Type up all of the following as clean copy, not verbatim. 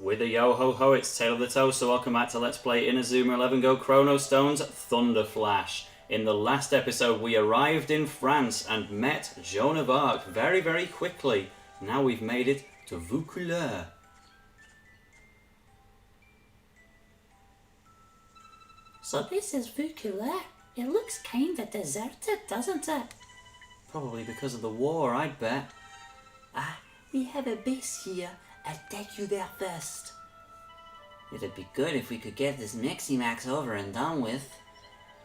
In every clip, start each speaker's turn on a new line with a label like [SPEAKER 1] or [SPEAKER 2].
[SPEAKER 1] With a yo-ho-ho, it's Tale of the Toaster. Welcome back to Let's Play Inazuma 11 Go Chrono Stone's Thunderflash. In the last episode, we arrived in France and met Joan of Arc very, very quickly. Now we've made it to Vaucouleurs.
[SPEAKER 2] So this is Vaucouleurs. It looks kinda deserted, doesn't it?
[SPEAKER 1] Probably because of the war, I'd bet.
[SPEAKER 2] We have a base here. I'll take you there first.
[SPEAKER 3] It'd be good if we could get this Miximax over and done with.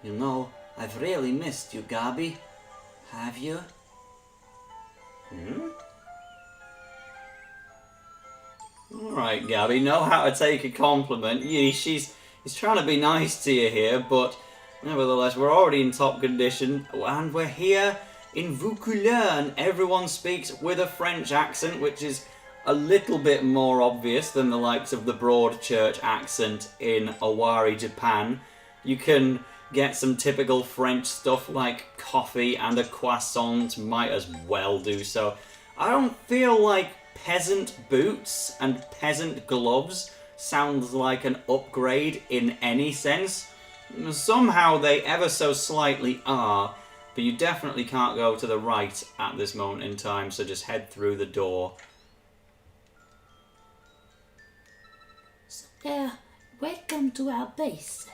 [SPEAKER 3] You know, I've really missed you, Gabi. Have you?
[SPEAKER 1] Alright, Gabby, know how to take a compliment. He's trying to be nice to you here, but nevertheless, we're already in top condition, and we're here in Vaucouleurs, and everyone speaks with a French accent, which is a little bit more obvious than the likes of the Broadchurch accent in Owari, Japan. You can get some typical French stuff like coffee and a croissant, might as well do so. I don't feel like peasant boots and peasant gloves sounds like an upgrade in any sense. Somehow they ever so slightly are, but you definitely can't go to the right at this moment in time, so just head through the door.
[SPEAKER 2] So, welcome to our base.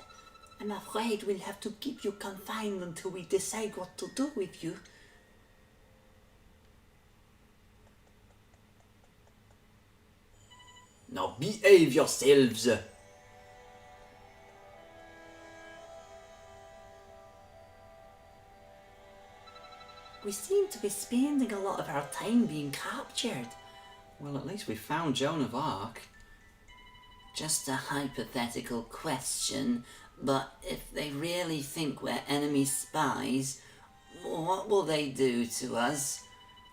[SPEAKER 2] I'm afraid we'll have to keep you confined until we decide what to do with you.
[SPEAKER 3] Now behave yourselves!
[SPEAKER 2] We seem to be spending a lot of our time being captured.
[SPEAKER 1] Well, at least we found Joan of Arc.
[SPEAKER 3] Just a hypothetical question, but if they really think we're enemy spies, what will they do to us?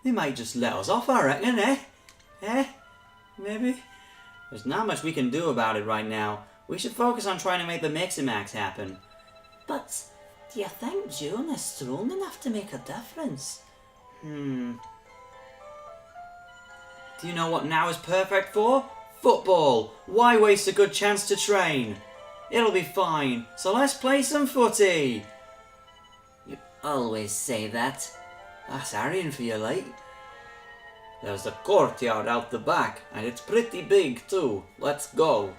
[SPEAKER 1] They might just let us off, I reckon, eh? Maybe? There's not much we can do about it right now. We should focus on trying to make the Miximax happen.
[SPEAKER 2] But do you think Joan is strong enough to make a difference?
[SPEAKER 1] Do you know what now is perfect for? Football! Why waste a good chance to train? It'll be fine, so let's play some footy!
[SPEAKER 3] You always say that.
[SPEAKER 1] That's Aryan for you, like. There's a courtyard out the back, and it's pretty big too. Let's go.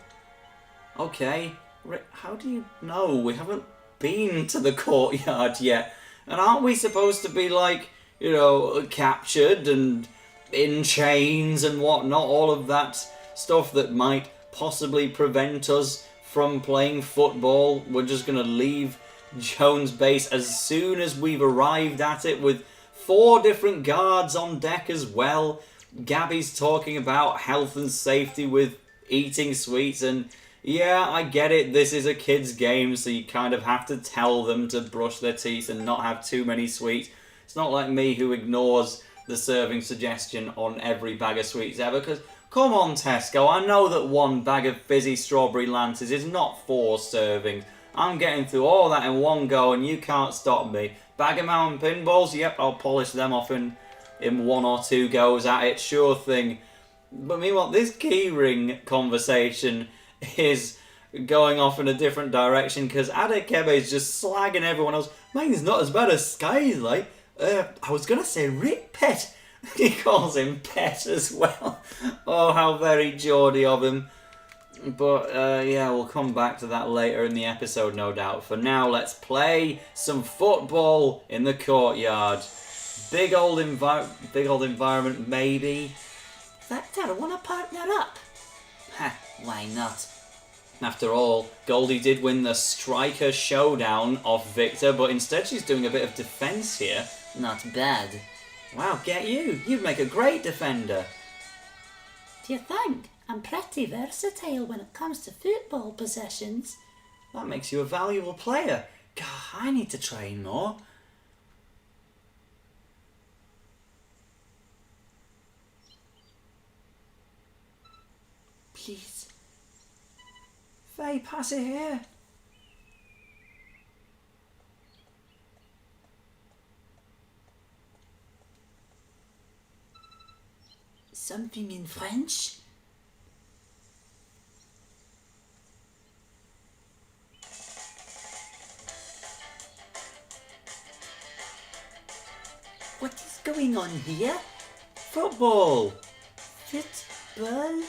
[SPEAKER 1] Okay, how do you know? We haven't been to the courtyard yet. And aren't we supposed to be like, you know, captured and in chains and whatnot? All of that stuff that might possibly prevent us from playing football. We're just going to leave Joan's base as soon as we've arrived at it with 4 different guards on deck as well. Gabby's talking about health and safety with eating sweets, and yeah, I get it, this is a kid's game, so you kind of have to tell them to brush their teeth and not have too many sweets. It's not like me who ignores the serving suggestion on every bag of sweets ever, because come on, Tesco, I know that 1 bag of fizzy strawberry lances is not 4 servings. I'm getting through all that in one go and you can't stop me. Bag of mountain pinballs, yep, I'll polish them off in 1 or 2 goes at it, sure thing. But meanwhile, this keyring conversation is going off in a different direction because Adekebe is just slagging everyone else. Mine's not as bad as Sky's, like. I was going to say Rick Pet. He calls him Pet as well. Oh, how very Geordie of him. But, yeah, we'll come back to that later in the episode, no doubt. For now, let's play some football in the courtyard. Big old environment, maybe.
[SPEAKER 2] Victor, wanna partner up?
[SPEAKER 3] Ha, why not?
[SPEAKER 1] After all, Goldie did win the striker showdown off Victor, but instead she's doing a bit of defence here.
[SPEAKER 3] Not bad.
[SPEAKER 1] Wow, get you. You'd make a great defender.
[SPEAKER 2] Do you think? I'm pretty versatile when it comes to football positions.
[SPEAKER 1] That makes you a valuable player. God, I need to train more.
[SPEAKER 3] Please.
[SPEAKER 1] Faye, pass it here.
[SPEAKER 2] Something in French?
[SPEAKER 3] What is going on here?
[SPEAKER 1] Football!
[SPEAKER 3] Football?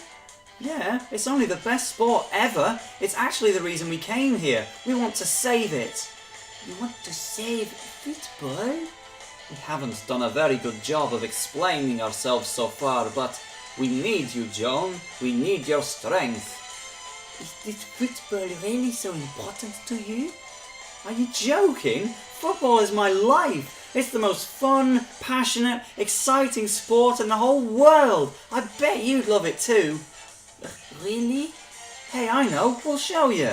[SPEAKER 1] Yeah, it's only the best sport ever. It's actually the reason we came here. We want to save it.
[SPEAKER 3] You want to save football?
[SPEAKER 1] We haven't done a very good job of explaining ourselves so far, but we need you, Joan. We need your strength.
[SPEAKER 3] Is this football really so important to you?
[SPEAKER 1] Are you joking? Football is my life. It's the most fun, passionate, exciting sport in the whole world. I bet you'd love it too.
[SPEAKER 3] Really?
[SPEAKER 1] Hey, I know. We'll show you.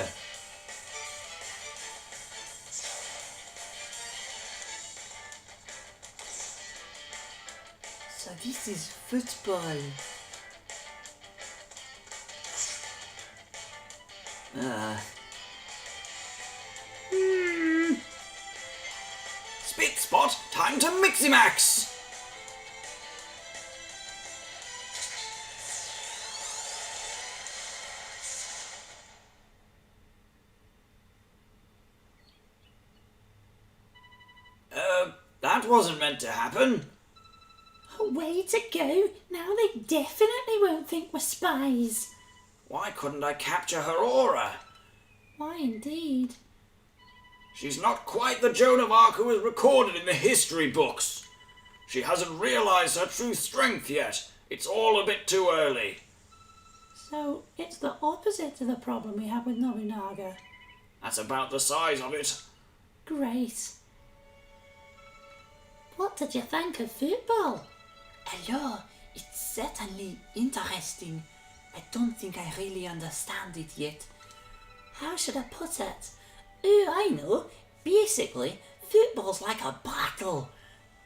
[SPEAKER 3] So this is football.
[SPEAKER 1] Spit spot, time to Miximax! That wasn't meant to happen.
[SPEAKER 2] Oh, way to go. Now they definitely won't think we're spies.
[SPEAKER 1] Why couldn't I capture her aura?
[SPEAKER 2] Why indeed?
[SPEAKER 1] She's not quite the Joan of Arc who is recorded in the history books. She hasn't realised her true strength yet. It's all a bit too early.
[SPEAKER 2] So it's the opposite to the problem we had with Nobunaga.
[SPEAKER 1] That's about the size of it.
[SPEAKER 2] Great. What did you think of football?
[SPEAKER 3] Hello, it's certainly interesting. I don't think I really understand it yet.
[SPEAKER 2] How should I put it?
[SPEAKER 3] Oh, I know. Basically, football's like a battle.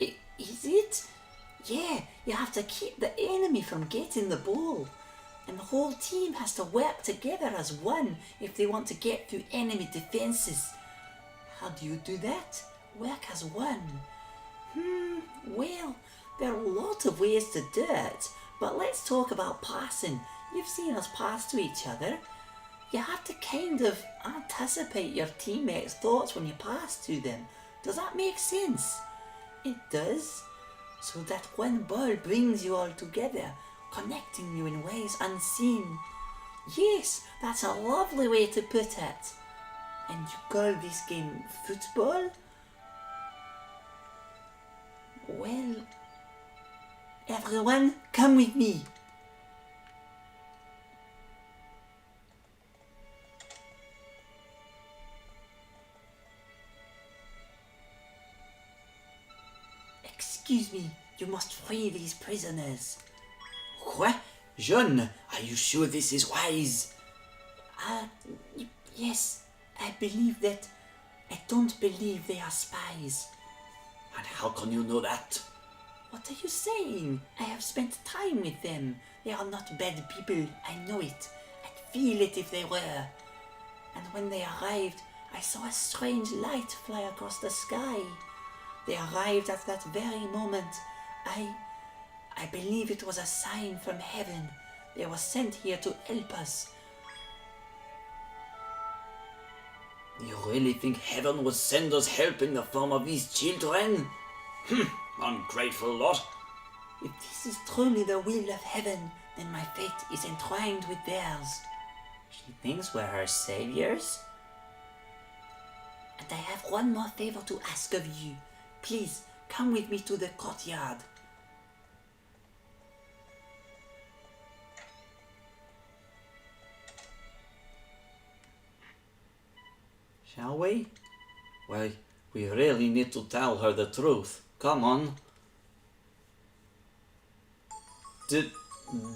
[SPEAKER 3] Is it? Yeah, you have to keep the enemy from getting the ball. And the whole team has to work together as one if they want to get through enemy defences. How do you do that? Work as one. Well, there are a lot of ways to do it, but let's talk about passing. You've seen us pass to each other. You have to kind of anticipate your teammates' thoughts when you pass to them. Does that make sense? It does. So that one ball brings you all together, connecting you in ways unseen. Yes, that's a lovely way to put it. And you call this game football? Well, everyone, come with me. Excuse me, you must free these prisoners.
[SPEAKER 1] What? Jeune, are you sure this is wise?
[SPEAKER 3] Yes, I believe that. I don't believe they are spies.
[SPEAKER 1] And how can you know that?
[SPEAKER 3] What are you saying? I have spent time with them. They are not bad people, I know it. I'd feel it if they were. And when they arrived, I saw a strange light fly across the sky. They arrived at that very moment. I believe it was a sign from heaven. They were sent here to help us.
[SPEAKER 1] You really think heaven would send us help in the form of these children? Ungrateful lot.
[SPEAKER 3] If this is truly the will of heaven, then my fate is entwined with theirs. She thinks we're her saviors? And I have one more favor to ask of you. Please, come with me to the courtyard.
[SPEAKER 1] Shall we? Well, we really need to tell her the truth. Come on.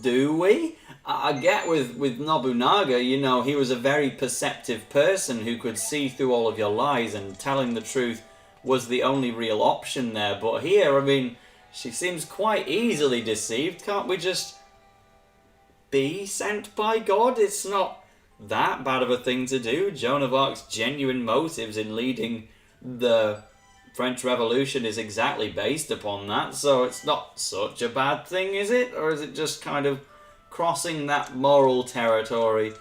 [SPEAKER 1] Do we? I get with Nobunaga, you know, he was a very perceptive person who could see through all of your lies, and telling the truth was the only real option there. But here, I mean, she seems quite easily deceived. Can't we just be sent by God? It's not that bad of a thing to do. Joan of Arc's genuine motives in leading the French Revolution is exactly based upon that, so it's not such a bad thing, is it? Or is it just kind of crossing that moral territory?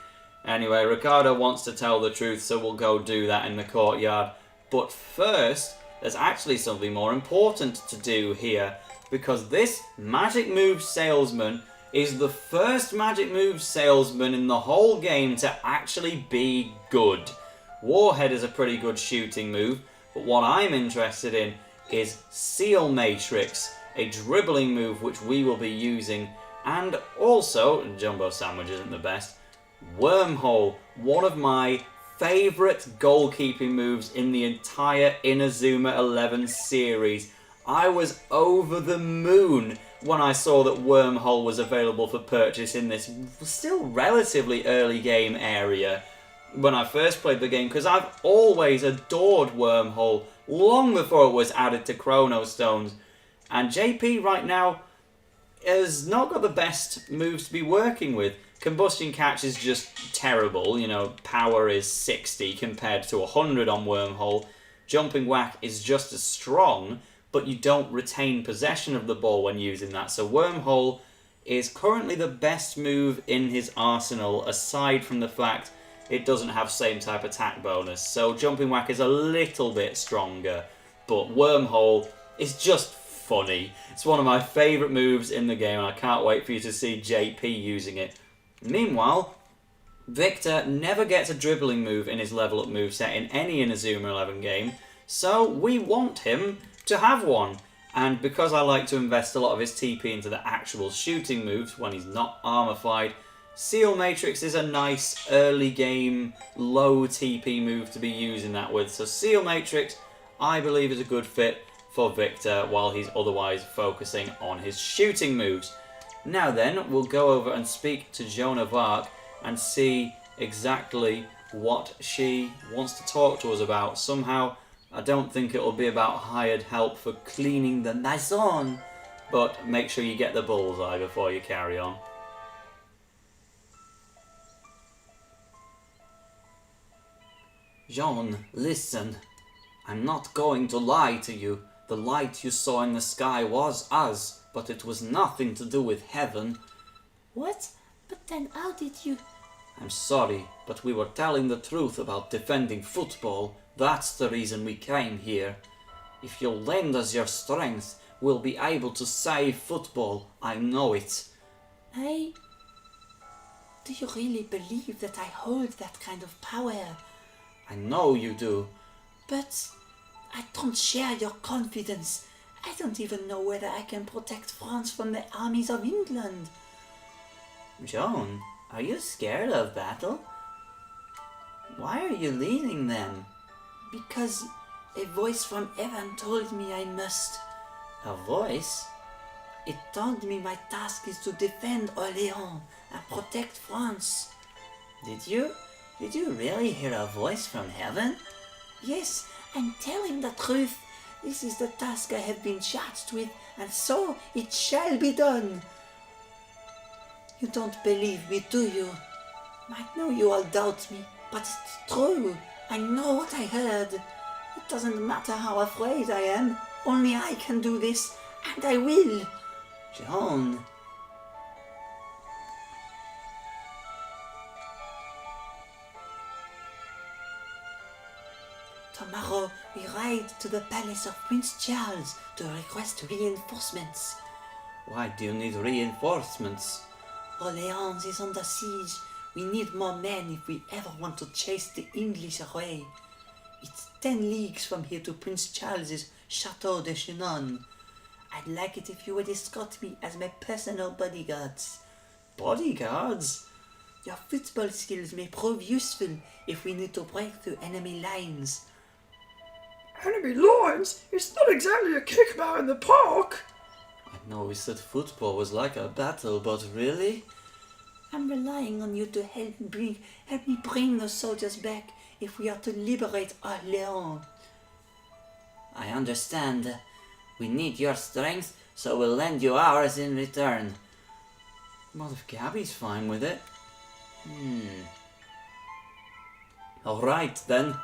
[SPEAKER 1] Anyway, Riccardo wants to tell the truth, so we'll go do that in the courtyard. But first, there's actually something more important to do here, because this Magic Move Salesman is the first Magic Move Salesman in the whole game to actually be good. Warhead is a pretty good shooting move, but what I'm interested in is Seal Matrix, a dribbling move which we will be using, and also, Jumbo Sandwich isn't the best, Wormhole, one of my favourite goalkeeping moves in the entire Inazuma 11 series. I was over the moon when I saw that Wormhole was available for purchase in this still relatively early game area when I first played the game, because I've always adored Wormhole long before it was added to Chrono Stones. And JP right now has not got the best moves to be working with. Combustion Catch is just terrible, you know, power is 60 compared to 100 on Wormhole. Jumping Whack is just as strong, but you don't retain possession of the ball when using that. So Wormhole is currently the best move in his arsenal, aside from the fact it doesn't have same type attack bonus. So Jumping Whack is a little bit stronger, but Wormhole is just funny. It's one of my favourite moves in the game, and I can't wait for you to see JP using it. Meanwhile, Victor never gets a dribbling move in his level up moveset in any Inazuma 11 game, so we want him to have one. And because I like to invest a lot of his TP into the actual shooting moves when he's not armorified, Seal Matrix is a nice early game low TP move to be using that with. So Seal Matrix, I believe, is a good fit for Victor while he's otherwise focusing on his shooting moves. Now then, we'll go over and speak to Joan of Arc and see exactly what she wants to talk to us about. Somehow, I don't think it'll be about hired help for cleaning the maison, but make sure you get the bullseye before you carry on.
[SPEAKER 2] Jean, listen. I'm not going to lie to you. The light you saw in the sky was us, but it was nothing to do with heaven.
[SPEAKER 3] What? But then how did you...
[SPEAKER 2] I'm sorry, but we were telling the truth about defending football. That's the reason we came here. If you'll lend us your strength, we'll be able to save football. I know it.
[SPEAKER 3] Do you really believe that I hold that kind of power?
[SPEAKER 2] I know you do.
[SPEAKER 3] But I don't share your confidence. I don't even know whether I can protect France from the armies of England.
[SPEAKER 2] Joan, are you scared of battle? Why are you leading them?
[SPEAKER 3] Because a voice from heaven told me I must.
[SPEAKER 2] A voice?
[SPEAKER 3] It told me my task is to defend Orléans and protect France.
[SPEAKER 2] Did you really hear a voice from heaven?
[SPEAKER 3] Yes, and telling the truth. This is the task I have been charged with, and so it shall be done. You don't believe me, do you? I know you all doubt me, but it's true. I know what I heard. It doesn't matter how afraid I am. Only I can do this, and I will.
[SPEAKER 2] Joan.
[SPEAKER 3] Tomorrow we ride to the palace of Prince Charles to request reinforcements.
[SPEAKER 2] Why do you need reinforcements?
[SPEAKER 3] Orléans is under siege. We need more men if we ever want to chase the English away. It's 10 leagues from here to Prince Charles's Chateau de Chinon. I'd like it if you would escort me as my personal bodyguards.
[SPEAKER 2] Bodyguards?
[SPEAKER 3] Your football skills may prove useful if we need to break through enemy lines.
[SPEAKER 4] Enemy lines? It's not exactly a kickback in the park.
[SPEAKER 2] I know we said football was like a battle, but really?
[SPEAKER 3] I'm relying on you to help me bring those soldiers back if we are to liberate Orléans.
[SPEAKER 2] I understand. We need your strength, so we'll lend you ours in return. What if Gabby's fine with it? Alright then.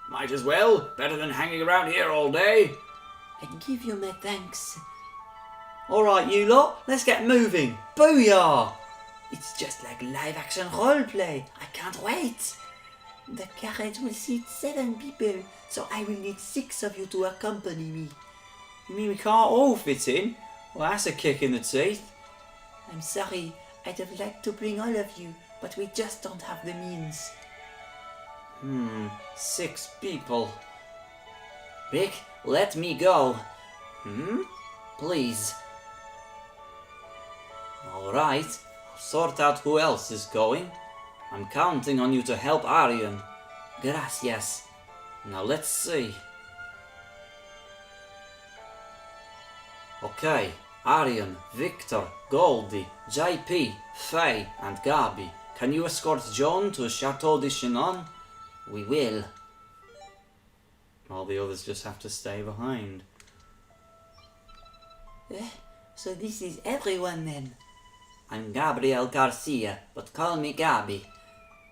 [SPEAKER 1] Might as well. Better than hanging around here all day.
[SPEAKER 3] I give you my thanks.
[SPEAKER 2] Alright you lot, let's get moving. Booyah!
[SPEAKER 3] It's just like live action roleplay. I can't wait. The carriage will seat 7 people, so I will need 6 of you to accompany me.
[SPEAKER 2] You mean we can't all fit in? Well, that's a kick in the teeth.
[SPEAKER 3] I'm sorry, I'd have liked to bring all of you, but we just don't have the means.
[SPEAKER 2] 6 people. Rick, let me go. Please. Alright, I'll sort out who else is going. I'm counting on you to help Arian.
[SPEAKER 3] Gracias.
[SPEAKER 2] Now let's see. Okay, Arian, Victor, Goldie, JP, Faye and Gabi. Can you escort Joan to Chateau de Chinon?
[SPEAKER 3] We will.
[SPEAKER 2] All the others just have to stay behind.
[SPEAKER 3] So this is everyone then?
[SPEAKER 2] I'm Gabriel Garcia, but call me Gabi.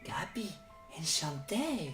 [SPEAKER 3] Gabi, enchanté.